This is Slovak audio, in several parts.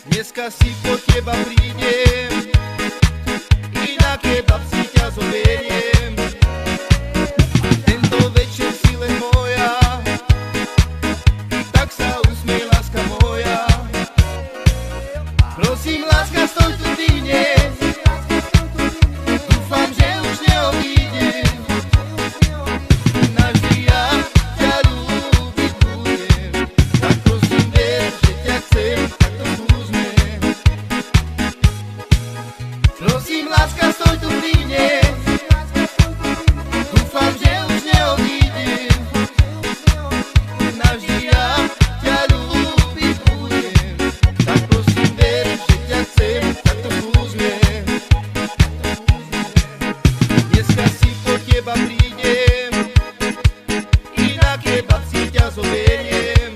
Dneska si po teba prídem i na kebab si ťa zoberiem. Tento večer si len moja, tak sa usmej, láska moja. Prosím, láska, stoj tu ty dnes, dúfam, že už neodídem. Navždy ja ťa ľúbiť budem, tak prosím ver, že ťa chcem, tak to skúsme. Prosím, láska, stoj tu ty dnes, dúfam, že už neodídem. Navždy ja ťa ľúbiť budem, tak prosím ver, že ťa chcem, tak to skúsme. Dneska si po teba prídem i na kebab si ťa zoberiem.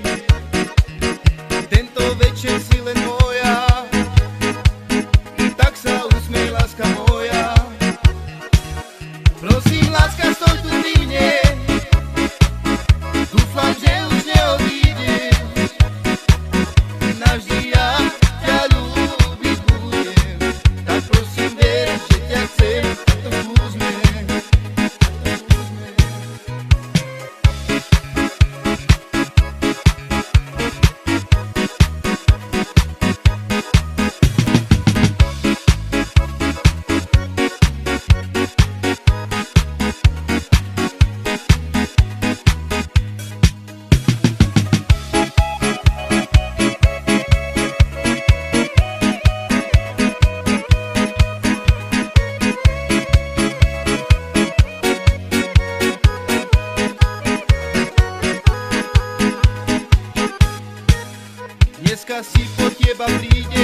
Tento večer si len moja, tak sa usmej, láska moja. Prosím, láska, stoj tu pri mne, dúfam, že už neodídem. Navždy ja ťa ľúbiť budem, tak prosím ver, že ťa chcem, tak to skúsme. Dneska si po teba prídem